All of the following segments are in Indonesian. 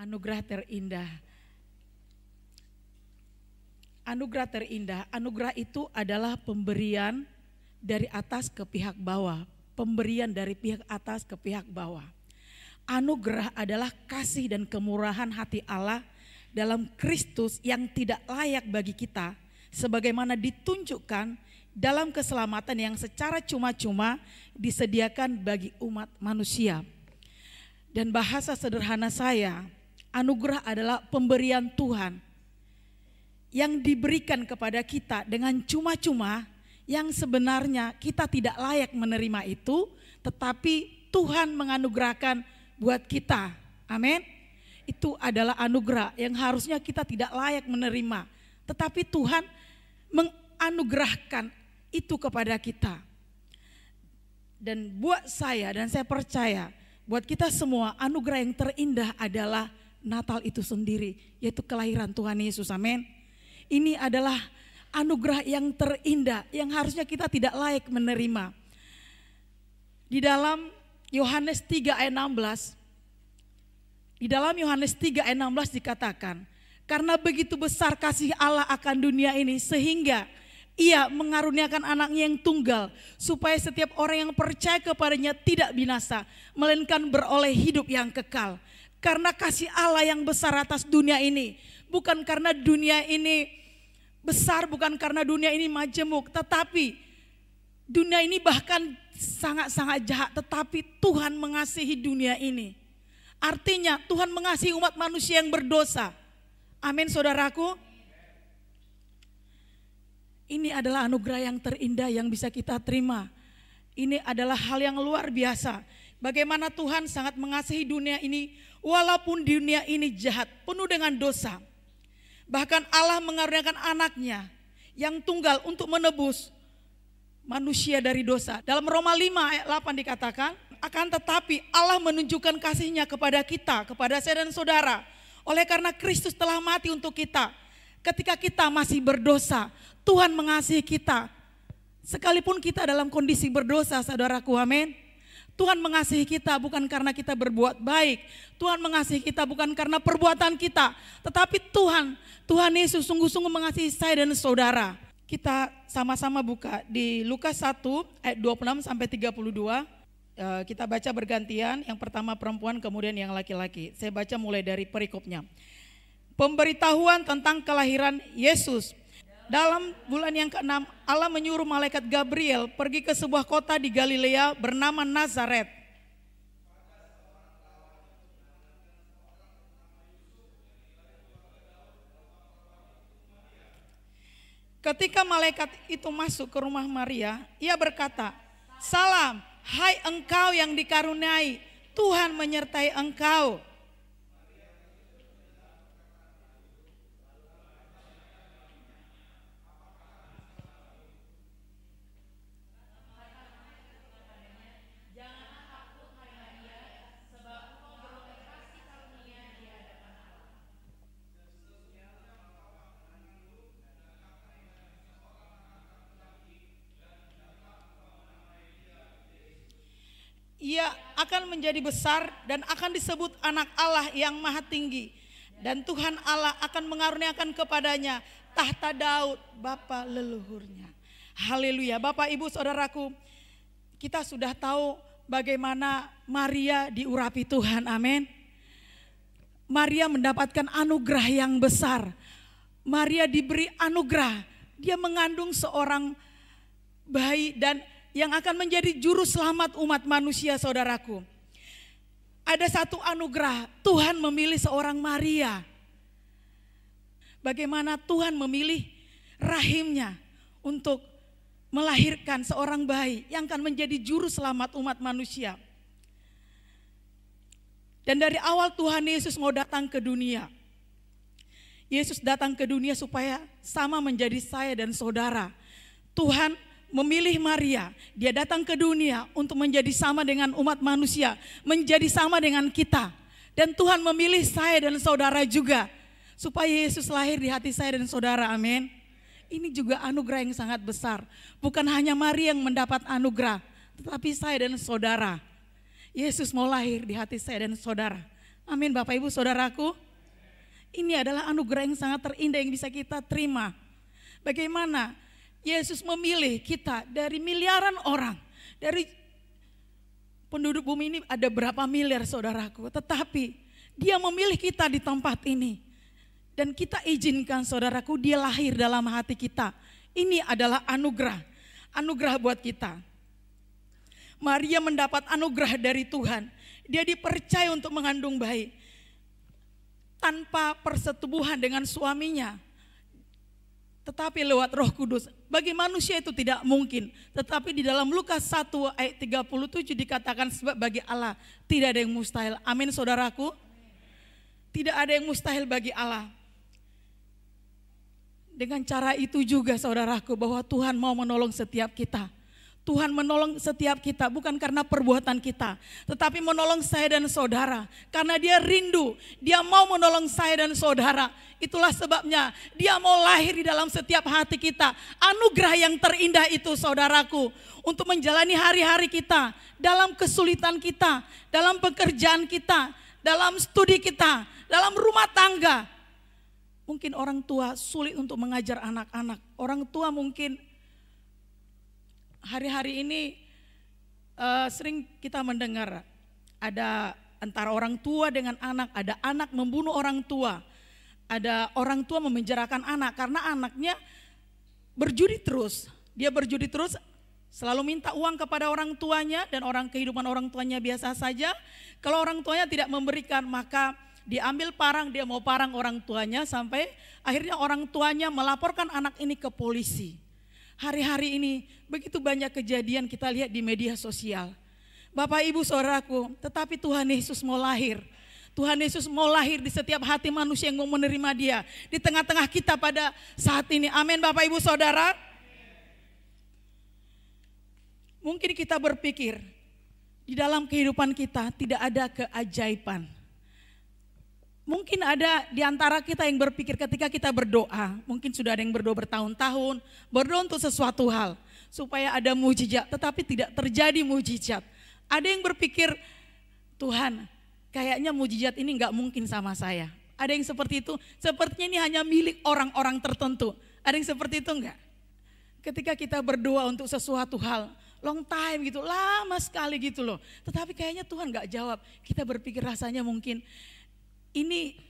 Anugerah terindah. Anugerah terindah, anugerah itu adalah pemberian dari atas ke pihak bawah. Pemberian dari pihak atas ke pihak bawah. Anugerah adalah kasih dan kemurahan hati Allah dalam Kristus yang tidak layak bagi kita, sebagaimana ditunjukkan dalam keselamatan yang secara cuma-cuma disediakan bagi umat manusia. Dan bahasa sederhana saya, anugerah adalah pemberian Tuhan yang diberikan kepada kita dengan cuma-cuma, yang sebenarnya kita tidak layak menerima itu, tetapi Tuhan menganugerahkan buat kita. Amin. Itu adalah anugerah yang harusnya kita tidak layak menerima, tetapi Tuhan menganugerahkan itu kepada kita. Dan buat saya, dan saya percaya buat kita semua, anugerah yang terindah adalah Natal itu sendiri, yaitu kelahiran Tuhan Yesus. Amin. Ini adalah anugerah yang terindah yang harusnya kita tidak layak menerima. Di dalam Yohanes 3 ayat 16, di dalam Yohanes 3 ayat 16 dikatakan, karena begitu besar kasih Allah akan dunia ini sehingga Ia mengaruniakan anaknya yang tunggal, supaya setiap orang yang percaya kepadanya tidak binasa, melainkan beroleh hidup yang kekal. Karena kasih Allah yang besar atas dunia ini, bukan karena dunia ini besar, bukan karena dunia ini majemuk, tetapi dunia ini bahkan sangat-sangat jahat, tetapi Tuhan mengasihi dunia ini. Artinya Tuhan mengasihi umat manusia yang berdosa. Amin saudaraku. Ini adalah anugerah yang terindah yang bisa kita terima. Ini adalah hal yang luar biasa. Bagaimana Tuhan sangat mengasihi dunia ini, walaupun dunia ini jahat, penuh dengan dosa. Bahkan Allah mengaruniakan anaknya yang tunggal untuk menebus manusia dari dosa. Dalam Roma 5 ayat 8 dikatakan, akan tetapi Allah menunjukkan kasih-Nya kepada kita, kepada saya dan saudara, oleh karena Kristus telah mati untuk kita. Ketika kita masih berdosa, Tuhan mengasihi kita. Sekalipun kita dalam kondisi berdosa, saudaraku, amin. Tuhan mengasihi kita bukan karena kita berbuat baik. Tuhan mengasihi kita bukan karena perbuatan kita. Tetapi Tuhan Yesus sungguh-sungguh mengasihi saya dan saudara. Kita sama-sama buka di Lukas 1 ayat 26 sampai 32. Kita baca bergantian, yang pertama perempuan kemudian yang laki-laki. Saya baca mulai dari perikopnya. Pemberitahuan tentang kelahiran Yesus. Dalam bulan yang ke-6, Allah menyuruh malaikat Gabriel pergi ke sebuah kota di Galilea bernama Nazaret. Ketika malaikat itu masuk ke rumah Maria, ia berkata, "Salam, hai engkau yang dikaruniai, Tuhan menyertai engkau." Ia akan menjadi besar dan akan disebut anak Allah yang maha tinggi. Dan Tuhan Allah akan mengaruniakan kepadanya tahta Daud bapa leluhurnya. Haleluya. Bapak ibu saudaraku, kita sudah tahu bagaimana Maria diurapi Tuhan, amin. Maria mendapatkan anugerah yang besar. Maria diberi anugerah, dia mengandung seorang bayi dan yang akan menjadi juru selamat umat manusia, saudaraku. Ada satu anugerah, Tuhan memilih seorang Maria. Bagaimana Tuhan memilih rahimnya untuk melahirkan seorang bayi yang akan menjadi juru selamat umat manusia. Dan dari awal Tuhan Yesus mau datang ke dunia. Yesus datang ke dunia supaya sama menjadi saya dan saudara. Tuhan memilih Maria, dia datang ke dunia untuk menjadi sama dengan umat manusia, menjadi sama dengan kita. Dan Tuhan memilih saya dan saudara juga, supaya Yesus lahir di hati saya dan saudara, amin. Ini juga anugerah yang sangat besar. Bukan hanya Maria yang mendapat anugerah, tetapi saya dan saudara. Yesus mau lahir di hati saya dan saudara. Amin Bapak Ibu Saudaraku. Ini adalah anugerah yang sangat terindah yang bisa kita terima. Bagaimana Yesus memilih kita dari miliaran orang. Dari penduduk bumi ini ada berapa miliar saudaraku. Tetapi dia memilih kita di tempat ini. Dan kita izinkan saudaraku dia lahir dalam hati kita. Ini adalah anugerah. Anugerah buat kita. Maria mendapat anugerah dari Tuhan. Dia dipercaya untuk mengandung bayi. Tanpa persetubuhan dengan suaminya. Tetapi lewat Roh Kudus. Bagi manusia itu tidak mungkin. Tetapi di dalam Lukas 1 ayat 37 dikatakan sebab bagi Allah tidak ada yang mustahil. Amin saudaraku. Tidak ada yang mustahil bagi Allah. Dengan cara itu juga saudaraku bahwa Tuhan mau menolong setiap kita. Tuhan menolong setiap kita bukan karena perbuatan kita, tetapi menolong saya dan saudara. Karena dia rindu, dia mau menolong saya dan saudara. Itulah sebabnya dia mau lahir di dalam setiap hati kita. Anugerah yang terindah itu saudaraku, untuk menjalani hari-hari kita, dalam kesulitan kita, dalam pekerjaan kita, dalam studi kita, dalam rumah tangga. Mungkin orang tua sulit untuk mengajar anak-anak. Orang tua mungkin hari-hari ini sering kita mendengar ada antara orang tua dengan anak, ada anak membunuh orang tua, ada orang tua memenjarakan anak karena anaknya berjudi terus. Dia berjudi terus, selalu minta uang kepada orang tuanya dan kehidupan orang tuanya biasa saja. Kalau orang tuanya tidak memberikan maka diambil parang, dia mau parang orang tuanya sampai akhirnya orang tuanya melaporkan anak ini ke polisi. Hari-hari ini begitu banyak kejadian kita lihat di media sosial. Bapak Ibu Saudaraku, tetapi Tuhan Yesus mau lahir. Tuhan Yesus mau lahir di setiap hati manusia yang mau menerima dia. Di tengah-tengah kita pada saat ini. Amin Bapak Ibu Saudara. Mungkin kita berpikir di dalam kehidupan kita tidak ada keajaiban. Mungkin ada di antara kita yang berpikir ketika kita berdoa, mungkin sudah ada yang berdoa bertahun-tahun, berdoa untuk sesuatu hal, supaya ada mujizat, tetapi tidak terjadi mujizat. Ada yang berpikir, Tuhan kayaknya mujizat ini gak mungkin sama saya. Ada yang seperti itu, sepertinya ini hanya milik orang-orang tertentu. Ada yang seperti itu enggak? Ketika kita berdoa untuk sesuatu hal, long time gitu, lama sekali gitu loh. Tetapi kayaknya Tuhan gak jawab, kita berpikir rasanya mungkin, ini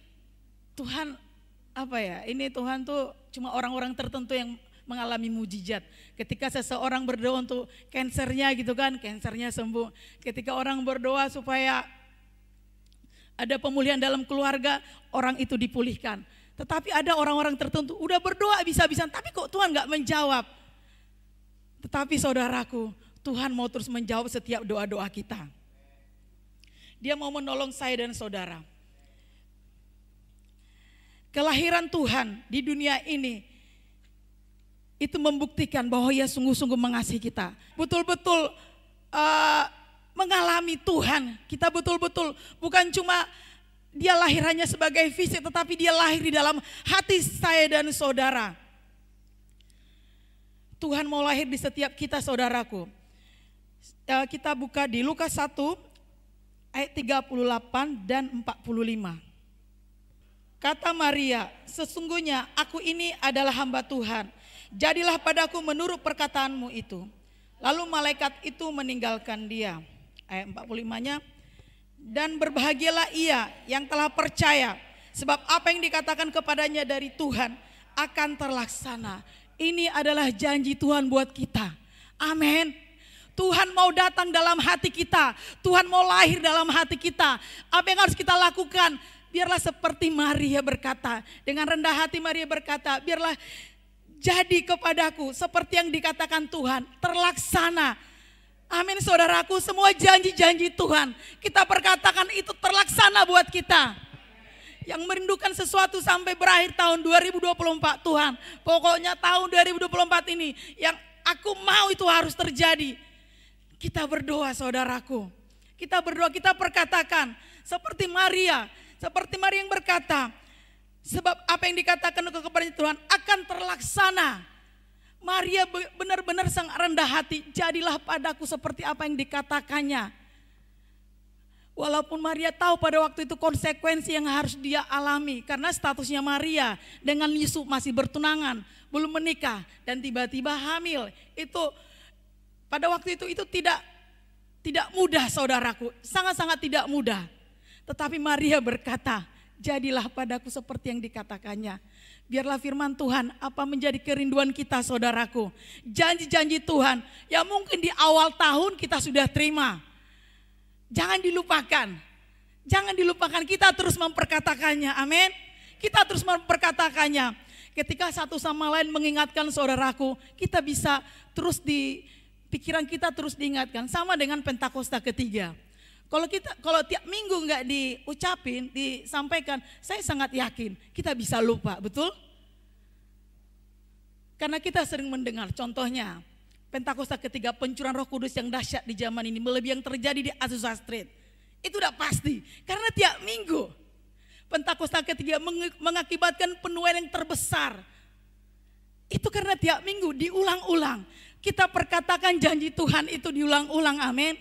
Tuhan ini Tuhan tuh cuma orang-orang tertentu yang mengalami mujizat. Ketika seseorang berdoa untuk kansernya gitu kan, kansernya sembuh. Ketika orang berdoa supaya ada pemulihan dalam keluarga, orang itu dipulihkan. Tetapi ada orang-orang tertentu udah berdoa bisa-bisan, tapi kok Tuhan gak menjawab. Tetapi saudaraku, Tuhan mau terus menjawab setiap doa-doa kita. Dia mau menolong saya dan saudara. Kelahiran Tuhan di dunia ini itu membuktikan bahwa Ia sungguh-sungguh mengasihi kita. Betul-betul mengalami Tuhan. Kita betul-betul bukan cuma Dia lahir hanya sebagai fisik, tetapi Dia lahir di dalam hati saya dan saudara. Tuhan mau lahir di setiap kita saudaraku. Kita buka di Lukas 1 ayat 38 dan 45. Kata Maria, sesungguhnya aku ini adalah hamba Tuhan. Jadilah padaku menurut perkataanmu itu. Lalu malaikat itu meninggalkan dia. Ayat 45-nya. Dan berbahagialah ia yang telah percaya. Sebab apa yang dikatakan kepadanya dari Tuhan akan terlaksana. Ini adalah janji Tuhan buat kita. Amin. Tuhan mau datang dalam hati kita. Tuhan mau lahir dalam hati kita. Apa yang harus kita lakukan? Biarlah seperti Maria berkata, dengan rendah hati Maria berkata, biarlah jadi kepadaku seperti yang dikatakan Tuhan, terlaksana. Amin saudaraku, semua janji-janji Tuhan kita perkatakan itu terlaksana buat kita. Yang merindukan sesuatu sampai berakhir tahun 2024 Tuhan, pokoknya tahun 2024 ini yang aku mau itu harus terjadi. Kita berdoa saudaraku, kita berdoa, kita perkatakan seperti Maria. Seperti Maria yang berkata, sebab apa yang dikatakan kepada Tuhan akan terlaksana. Maria benar-benar sangat rendah hati, jadilah padaku seperti apa yang dikatakannya. Walaupun Maria tahu pada waktu itu konsekuensi yang harus dia alami. Karena statusnya Maria dengan Yusuf masih bertunangan, belum menikah dan tiba-tiba hamil. Itu pada waktu itu tidak mudah saudaraku, sangat-sangat tidak mudah. Tetapi Maria berkata, jadilah padaku seperti yang dikatakannya. Biarlah firman Tuhan apa menjadi kerinduan kita saudaraku. Janji-janji Tuhan yang mungkin di awal tahun kita sudah terima. Jangan dilupakan. Jangan dilupakan, kita terus memperkatakannya. Amin. Kita terus memperkatakannya. Ketika satu sama lain mengingatkan saudaraku, kita bisa terus pikiran kita terus diingatkan. Sama dengan Pentakosta ketiga. Kalau tiap minggu enggak diucapin, disampaikan, saya sangat yakin kita bisa lupa, betul? Karena kita sering mendengar, contohnya Pentakosta ketiga, pencurahan Roh Kudus yang dahsyat di zaman ini melebihi yang terjadi di Azusa Street. Itu udah pasti, karena tiap minggu Pentakosta ketiga mengakibatkan penuaian yang terbesar. Itu karena tiap minggu diulang-ulang. Kita perkatakan janji Tuhan itu diulang-ulang, amin.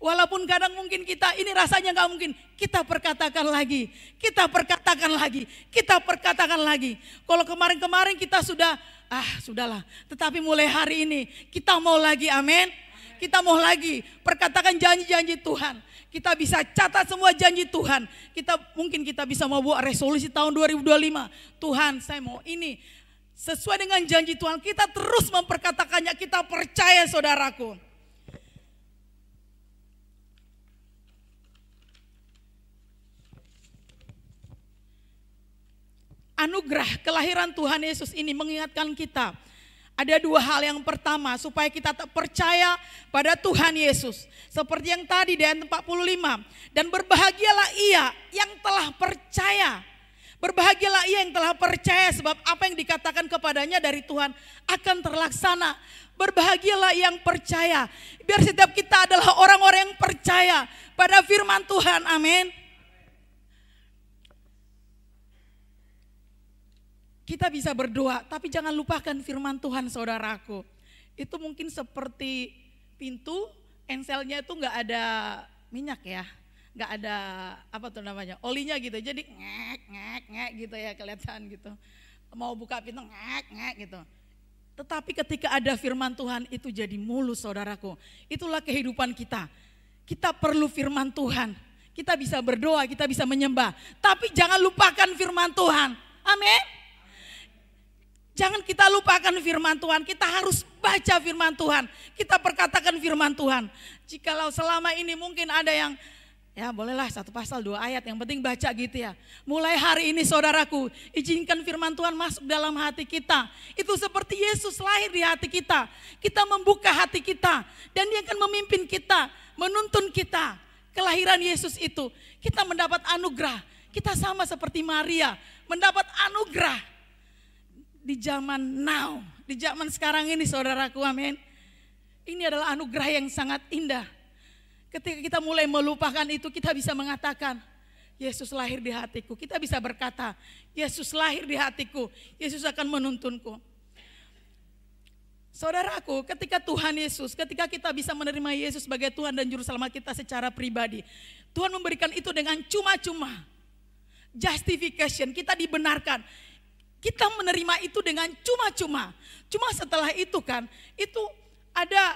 Walaupun kadang mungkin kita ini rasanya gak mungkin, kita perkatakan lagi, kita perkatakan lagi, kita perkatakan lagi. Kalau kemarin-kemarin kita sudahlah. Tetapi mulai hari ini kita mau lagi, amin. Kita mau lagi perkatakan janji-janji Tuhan. Kita bisa catat semua janji Tuhan. Mungkin kita bisa membuat resolusi tahun 2025. Tuhan, saya mau ini. Sesuai dengan janji Tuhan, kita terus memperkatakannya, kita percaya saudaraku. Anugerah kelahiran Tuhan Yesus ini mengingatkan kita. Ada dua hal. Yang pertama, supaya kita percaya pada Tuhan Yesus. Seperti yang tadi di ayat 45. Dan berbahagialah ia yang telah percaya. Berbahagialah ia yang telah percaya, sebab apa yang dikatakan kepadanya dari Tuhan akan terlaksana. Berbahagialah yang percaya. Biar setiap kita adalah orang-orang yang percaya pada firman Tuhan, amin. Kita bisa berdoa, tapi jangan lupakan firman Tuhan saudaraku. Itu mungkin seperti pintu, enselnya itu gak ada minyak ya. Gak ada olinya gitu. Jadi ngek gitu ya, kelihatan gitu. Mau buka pintu ngek gitu. Tetapi ketika ada firman Tuhan itu jadi mulus saudaraku. Itulah kehidupan kita. Kita perlu firman Tuhan. Kita bisa berdoa, kita bisa menyembah. Tapi jangan lupakan firman Tuhan. Amin. Jangan kita lupakan firman Tuhan, kita harus baca firman Tuhan, kita perkatakan firman Tuhan. Jikalau selama ini mungkin ada yang, ya bolehlah 1 pasal 2 ayat, yang penting baca gitu ya. Mulai hari ini saudaraku, izinkan firman Tuhan masuk dalam hati kita. Itu seperti Yesus lahir di hati kita. Kita membuka hati kita, dan Dia akan memimpin kita, menuntun kita. Kelahiran Yesus itu, kita mendapat anugerah. Kita sama seperti Maria, mendapat anugerah. Di zaman now, di zaman sekarang ini saudaraku, amin. Ini adalah anugerah yang sangat indah. Ketika kita mulai melupakan itu, kita bisa mengatakan, Yesus lahir di hatiku. Kita bisa berkata, Yesus lahir di hatiku, Yesus akan menuntunku. Saudaraku, ketika Tuhan Yesus, ketika kita bisa menerima Yesus sebagai Tuhan dan Juru Selamat kita secara pribadi, Tuhan memberikan itu dengan cuma-cuma. Justification, kita dibenarkan. Kita menerima itu dengan cuma-cuma. Cuma setelah itu kan, itu ada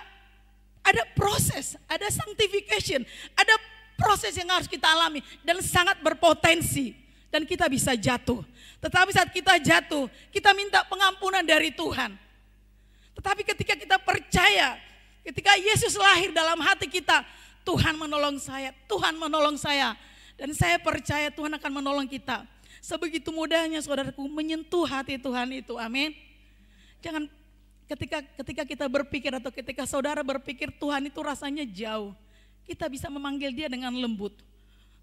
proses, ada sanctification, ada proses yang harus kita alami dan sangat berpotensi dan kita bisa jatuh. Tetapi saat kita jatuh, kita minta pengampunan dari Tuhan. Tetapi ketika kita percaya, ketika Yesus lahir dalam hati kita, Tuhan menolong saya, Tuhan menolong saya, dan saya percaya Tuhan akan menolong kita. Sebegitu mudahnya saudaraku menyentuh hati Tuhan itu, amin. Jangan ketika kita berpikir atau ketika saudara berpikir Tuhan itu rasanya jauh. Kita bisa memanggil Dia dengan lembut.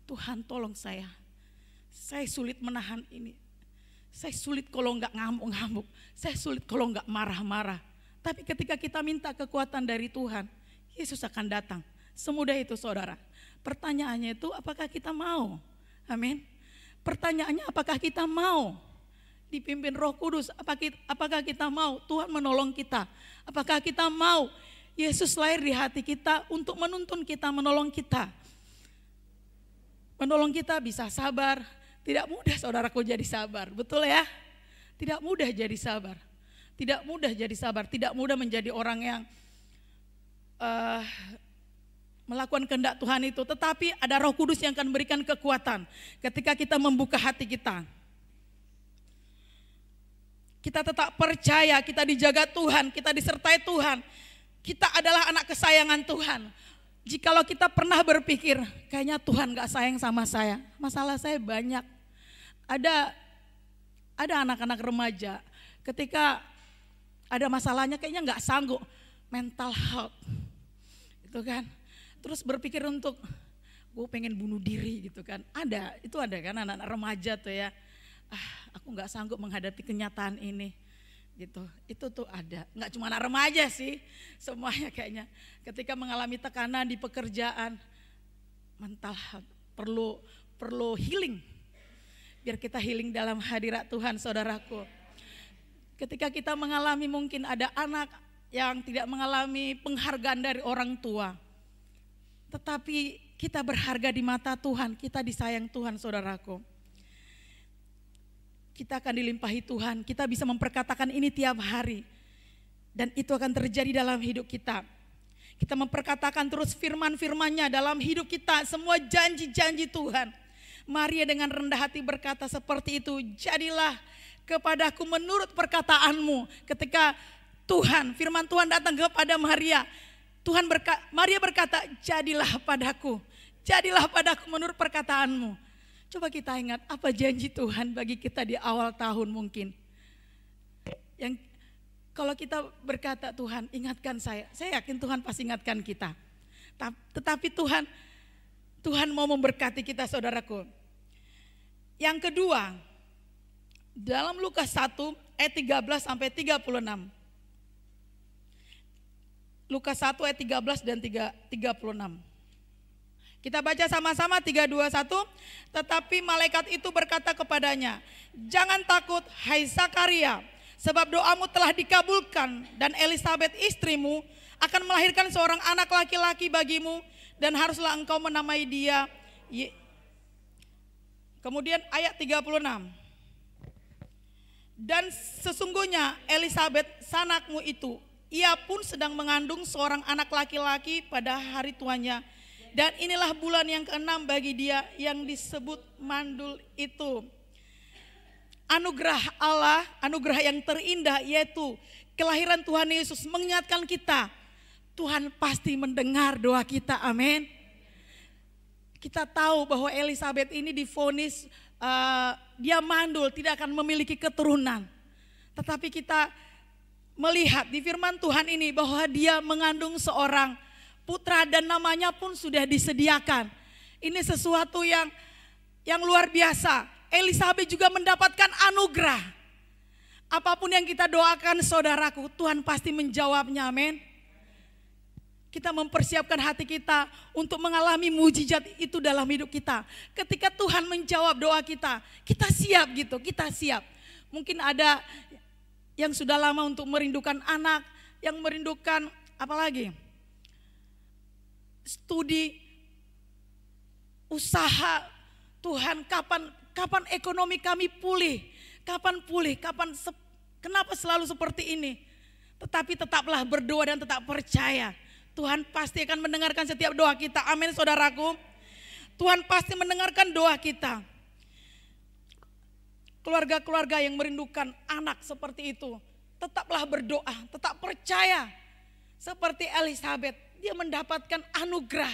Tuhan tolong saya sulit menahan ini. Saya sulit kalau enggak ngamuk-ngamuk. Saya sulit kalau enggak marah-marah. Tapi ketika kita minta kekuatan dari Tuhan, Yesus akan datang. Semudah itu saudara. Pertanyaannya itu apakah kita mau? Amin. Pertanyaannya apakah kita mau dipimpin Roh Kudus? Apakah kita mau Tuhan menolong kita? Apakah kita mau Yesus lahir di hati kita untuk menuntun kita, menolong kita? menolong kita bisa sabar. Tidak mudah saudaraku jadi sabar, betul ya? Tidak mudah jadi sabar. Tidak mudah jadi sabar, tidak mudah menjadi orang yang melakukan kehendak Tuhan itu. Tetapi ada Roh Kudus yang akan memberikan kekuatan ketika kita membuka hati kita. Kita tetap percaya, kita dijaga Tuhan, kita disertai Tuhan. Kita adalah anak kesayangan Tuhan. Jikalau kita pernah berpikir, kayaknya Tuhan gak sayang sama saya. Masalah saya banyak. Ada anak-anak remaja, ketika ada masalahnya kayaknya gak sanggup. Mental health, gitu kan. Terus berpikir untuk, gue pengen bunuh diri gitu kan. Itu ada kan anak-anak remaja tuh ya. Aku gak sanggup menghadapi kenyataan ini. Gitu, itu tuh ada. Gak cuma anak remaja sih, semuanya kayaknya. Ketika mengalami tekanan di pekerjaan, mental health, perlu healing. Biar kita healing dalam hadirat Tuhan, saudaraku. Ketika kita mengalami, mungkin ada anak yang tidak mengalami penghargaan dari orang tua. Tetapi kita berharga di mata Tuhan, kita disayang Tuhan, saudaraku. Kita akan dilimpahi Tuhan, kita bisa memperkatakan ini tiap hari. Dan itu akan terjadi dalam hidup kita. Kita memperkatakan terus firman-firman-Nya dalam hidup kita, semua janji-janji Tuhan. Maria dengan rendah hati berkata seperti itu, jadilah kepadaku menurut perkataanmu. Ketika firman Tuhan datang kepada Maria, Maria berkata, jadilah padaku menurut perkataanmu. Coba kita ingat apa janji Tuhan bagi kita di awal tahun mungkin. Yang kalau kita berkata Tuhan ingatkan saya yakin Tuhan pasti ingatkan kita. Tetapi Tuhan mau memberkati kita, saudaraku. Yang kedua, dalam Lukas 1 ayat 13 sampai 36. Lukas 1 ayat 13 dan 36. Kita baca sama-sama 3, 2, 1. Tetapi malaikat itu berkata kepadanya, jangan takut hai Zakaria, sebab doamu telah dikabulkan dan Elisabet istrimu akan melahirkan seorang anak laki-laki bagimu dan haruslah engkau menamai dia. Kemudian ayat 36. Dan sesungguhnya Elisabet sanakmu itu, ia pun sedang mengandung seorang anak laki-laki pada hari tuanya. Dan inilah bulan yang ke-6 bagi dia yang disebut mandul itu. Anugerah Allah, anugerah yang terindah yaitu kelahiran Tuhan Yesus mengingatkan kita. Tuhan pasti mendengar doa kita, amin. Kita tahu bahwa Elisabet ini divonis dia mandul, tidak akan memiliki keturunan. Tetapi kita melihat di firman Tuhan ini bahwa dia mengandung seorang putra dan namanya pun sudah disediakan. Ini sesuatu yang luar biasa. Elisabet juga mendapatkan anugerah. Apapun yang kita doakan saudaraku, Tuhan pasti menjawabnya, amin. Kita mempersiapkan hati kita untuk mengalami mujizat itu dalam hidup kita. Ketika Tuhan menjawab doa kita, kita siap gitu, kita siap. Mungkin ada yang sudah lama untuk merindukan anak, yang merindukan apalagi? Studi, usaha. Tuhan kapan ekonomi kami pulih? Kenapa selalu seperti ini? Tetapi tetaplah berdoa dan tetap percaya. Tuhan pasti akan mendengarkan setiap doa kita. Amin, saudaraku. Tuhan pasti mendengarkan doa kita. Keluarga-keluarga yang merindukan anak seperti itu, tetaplah berdoa, tetap percaya. Seperti Elisabet, dia mendapatkan anugerah.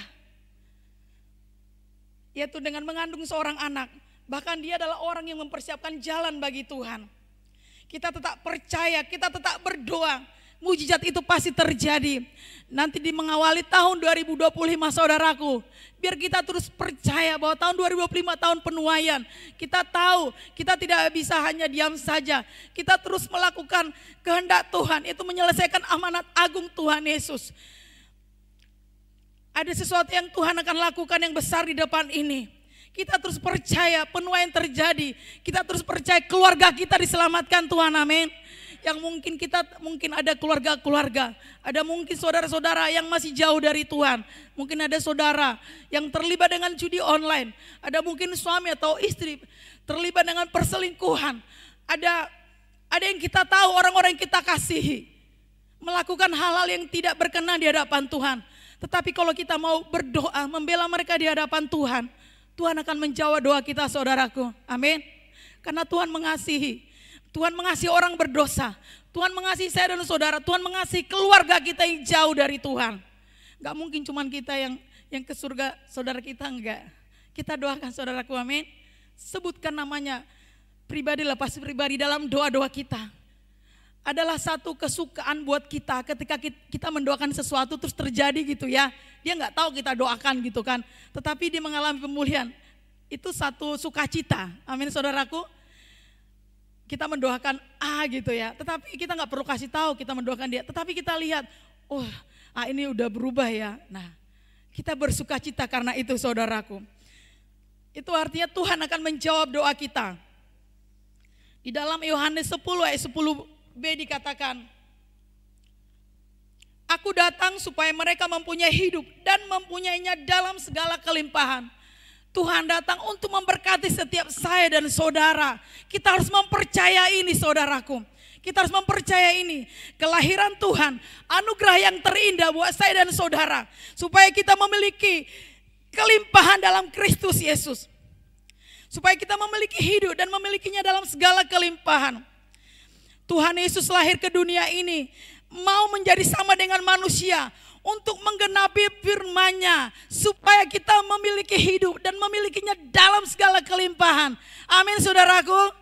Yaitu dengan mengandung seorang anak. Bahkan dia adalah orang yang mempersiapkan jalan bagi Tuhan. Kita tetap percaya, kita tetap berdoa. Mujizat itu pasti terjadi. Nanti di mengawali tahun 2025 saudaraku. Biar kita terus percaya bahwa tahun 2025 tahun penuaian. Kita tahu kita tidak bisa hanya diam saja. Kita terus melakukan kehendak Tuhan. Itu menyelesaikan amanat agung Tuhan Yesus. Ada sesuatu yang Tuhan akan lakukan yang besar di depan ini. Kita terus percaya penuaian terjadi. Kita terus percaya keluarga kita diselamatkan Tuhan, amin. yang mungkin ada keluarga-keluarga, ada mungkin saudara-saudara yang masih jauh dari Tuhan. Mungkin ada saudara yang terlibat dengan judi online, ada mungkin suami atau istri terlibat dengan perselingkuhan. Ada yang kita tahu, orang-orang yang kita kasihi melakukan hal-hal yang tidak berkenan di hadapan Tuhan. Tetapi kalau kita mau berdoa, membela mereka di hadapan Tuhan, Tuhan akan menjawab doa kita, saudaraku. Amin. Karena Tuhan mengasihi. Tuhan mengasihi orang berdosa. Tuhan mengasihi saya dan saudara. Tuhan mengasihi keluarga kita yang jauh dari Tuhan. Gak mungkin cuman kita yang ke surga, saudara kita enggak. Kita doakan saudaraku, amin. Sebutkan namanya pribadi, lepas pribadi dalam doa-doa kita. Adalah satu kesukaan buat kita ketika kita mendoakan sesuatu terus terjadi gitu ya. Dia gak tahu kita doakan gitu kan. Tetapi dia mengalami pemulihan. Itu satu sukacita, amin saudaraku. Kita mendoakan A gitu ya, tetapi kita gak perlu kasih tahu kita mendoakan dia. Tetapi kita lihat, oh ini udah berubah ya. Nah, kita bersukacita karena itu saudaraku. Itu artinya Tuhan akan menjawab doa kita. Di dalam Yohanes 10 ayat 10b dikatakan, Aku datang supaya mereka mempunyai hidup dan mempunyainya dalam segala kelimpahan. Tuhan datang untuk memberkati setiap saya dan saudara. Kita harus mempercaya ini saudaraku. Kita harus mempercaya ini. Kelahiran Tuhan, anugerah yang terindah buat saya dan saudara. Supaya kita memiliki kelimpahan dalam Kristus Yesus. Supaya kita memiliki hidup dan memilikinya dalam segala kelimpahan. Tuhan Yesus lahir ke dunia ini mau menjadi sama dengan manusia untuk menggenapi firman-Nya supaya kita memiliki hidup dan memilikinya dalam segala kelimpahan. Amin saudaraku.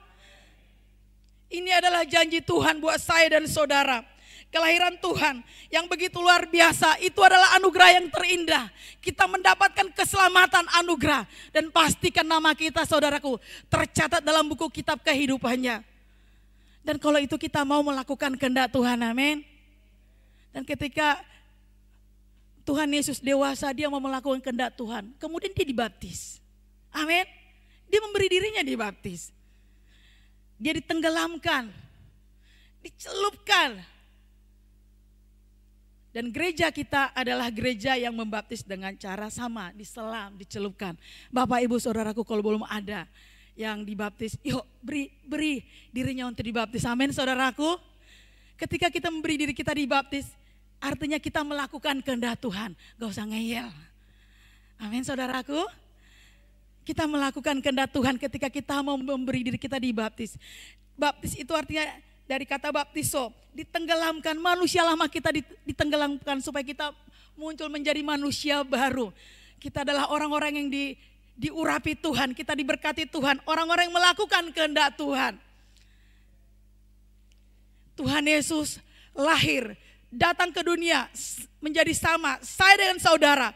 Ini adalah janji Tuhan buat saya dan saudara. Kelahiran Tuhan yang begitu luar biasa itu adalah anugerah yang terindah. Kita mendapatkan keselamatan anugerah dan pastikan nama kita saudaraku tercatat dalam buku kitab kehidupannya. Dan kalau itu kita mau melakukan kehendak Tuhan, amin. Dan ketika Tuhan Yesus dewasa, dia mau melakukan kehendak Tuhan. Kemudian dia dibaptis. Amin. Dia memberi dirinya dibaptis. Dia ditenggelamkan. Dicelupkan. Dan gereja kita adalah gereja yang membaptis dengan cara sama. Diselam, dicelupkan. Bapak ibu saudaraku kalau belum ada yang dibaptis, yuk beri dirinya untuk dibaptis. Amin saudaraku. Ketika kita memberi diri kita dibaptis, artinya kita melakukan kehendak Tuhan. Gak usah ngeyel. Amin saudaraku. Kita melakukan kehendak Tuhan ketika kita mau memberi diri kita dibaptis. Baptis itu artinya dari kata baptiso. Ditenggelamkan, manusia lama kita ditenggelamkan supaya kita muncul menjadi manusia baru. Kita adalah orang-orang yang diurapi Tuhan. Kita diberkati Tuhan. Orang-orang yang melakukan kehendak Tuhan. Tuhan Yesus lahir, datang ke dunia menjadi sama saya dengan saudara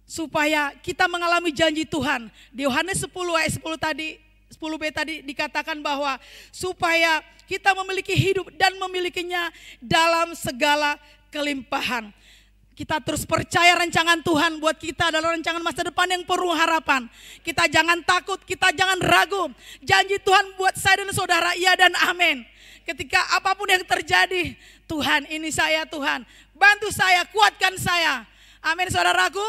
supaya kita mengalami janji Tuhan. Di Yohanes 10 ayat 10b tadi dikatakan bahwa supaya kita memiliki hidup dan memilikinya dalam segala kelimpahan. Kita terus percaya rancangan Tuhan buat kita adalah rancangan masa depan yang penuh harapan. Kita jangan takut, kita jangan ragu. Janji Tuhan buat saya dan saudara, iya dan amin. Ketika apapun yang terjadi, Tuhan ini saya Tuhan. Bantu saya, kuatkan saya. Amin saudaraku.